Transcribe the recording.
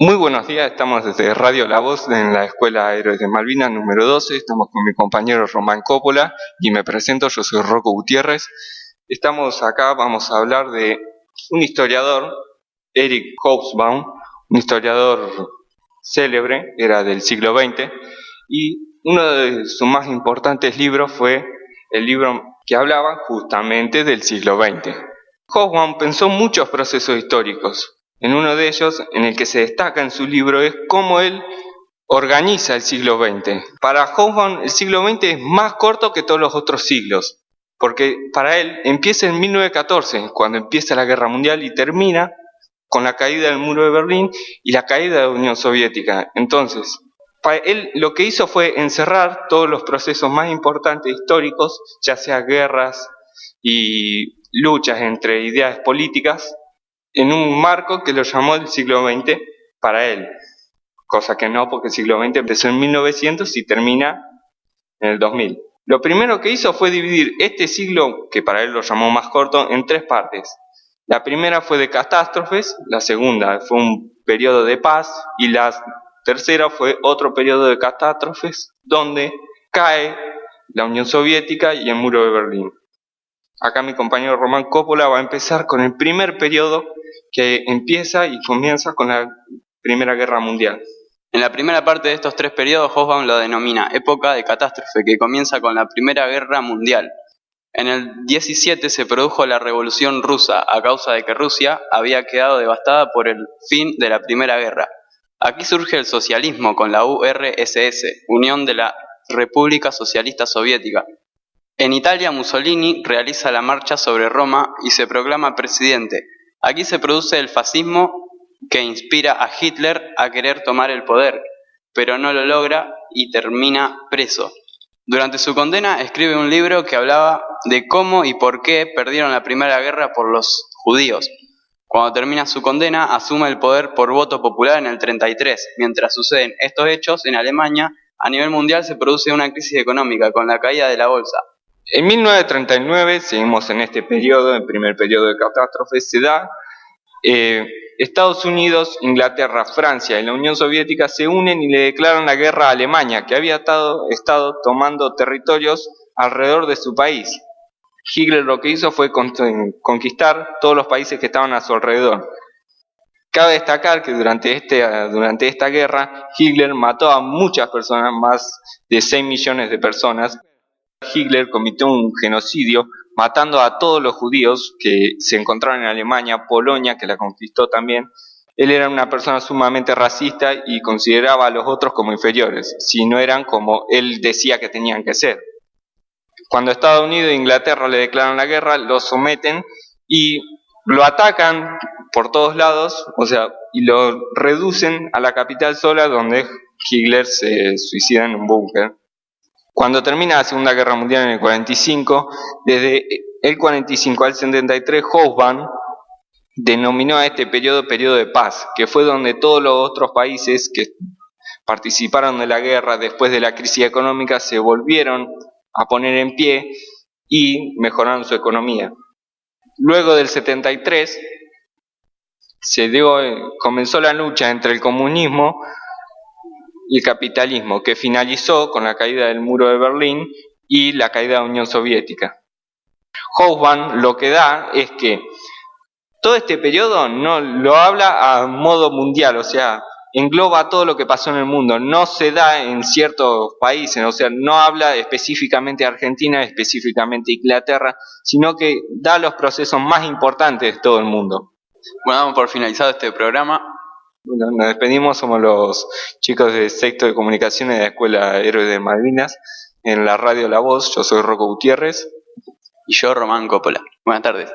Muy buenos días, estamos desde Radio La Voz en la Escuela Héroes de Malvinas número 12, estamos con mi compañero Román Coppola y me presento, yo soy Rocco Gutiérrez. Estamos acá, vamos a hablar de un historiador, Eric Hobsbawm, un historiador célebre, era del siglo XX, y uno de sus más importantes libros fue el libro que hablaba justamente del siglo XX. Hobsbawm pensó muchos procesos históricos. En uno de ellos, en el que se destaca en su libro, es cómo él organiza el siglo XX. Para Hobsbawm, el siglo XX es más corto que todos los otros siglos, porque para él empieza en 1914, cuando empieza la Guerra Mundial, y termina con la caída del muro de Berlín y la caída de la Unión Soviética. Entonces, para él lo que hizo fue encerrar todos los procesos más importantes históricos, ya sea guerras y luchas entre ideas políticas, en un marco que lo llamó el siglo XX para él, cosa que no, porque el siglo XX empezó en 1900 y termina en el 2000. Lo primero que hizo fue dividir este siglo, que para él lo llamó más corto, en tres partes. La primera fue de catástrofes, la segunda fue un periodo de paz y la tercera fue otro periodo de catástrofes donde cae la Unión Soviética y el muro de Berlín. Acá mi compañero Román Coppola va a empezar con el primer periodo, que empieza y comienza con la Primera Guerra Mundial. En la primera parte de estos tres periodos, Hobsbawm lo denomina época de catástrofe, que comienza con la Primera Guerra Mundial. En el 17 se produjo la Revolución Rusa, a causa de que Rusia había quedado devastada por el fin de la Primera Guerra. Aquí surge el socialismo con la URSS, Unión de la República Socialista Soviética. En Italia, Mussolini realiza la marcha sobre Roma y se proclama presidente. Aquí se produce el fascismo que inspira a Hitler a querer tomar el poder, pero no lo logra y termina preso. Durante su condena escribe un libro que hablaba de cómo y por qué perdieron la Primera Guerra por los judíos. Cuando termina su condena, asume el poder por voto popular en el 33. Mientras suceden estos hechos, en Alemania, a nivel mundial se produce una crisis económica con la caída de la bolsa. En 1939, seguimos en este periodo, el primer periodo de catástrofe, se da Estados Unidos, Inglaterra, Francia y la Unión Soviética se unen y le declaran la guerra a Alemania, que había estado tomando territorios alrededor de su país. Hitler lo que hizo fue conquistar todos los países que estaban a su alrededor. Cabe destacar que durante esta guerra, Hitler mató a muchas personas, más de 6 millones de personas. Hitler cometió un genocidio matando a todos los judíos que se encontraban en Alemania, Polonia, que la conquistó también. Él era una persona sumamente racista y consideraba a los otros como inferiores, si no eran como él decía que tenían que ser. Cuando Estados Unidos e Inglaterra le declaran la guerra, lo someten y lo atacan por todos lados, y lo reducen a la capital sola, donde Hitler se suicida en un búnker. Cuando termina la Segunda Guerra Mundial en el 45, desde el 45 al 73, Hobsbawm denominó a este periodo de paz, que fue donde todos los otros países que participaron de la guerra después de la crisis económica se volvieron a poner en pie y mejoraron su economía. Luego del 73 comenzó la lucha entre el comunismo y el capitalismo, que finalizó con la caída del muro de Berlín y la caída de la Unión Soviética. Hobsbawm lo que da es que todo este periodo no lo habla a modo mundial, engloba todo lo que pasó en el mundo, no se da en ciertos países, no habla específicamente de Argentina, específicamente de Inglaterra, sino que da los procesos más importantes de todo el mundo. Bueno, damos por finalizado este programa. Bueno, nos despedimos, somos los chicos de sexto de comunicaciones de la Escuela Héroes de Malvinas, en la Radio La Voz. Yo soy Rocco Gutiérrez. Y yo, Román Coppola. Buenas tardes.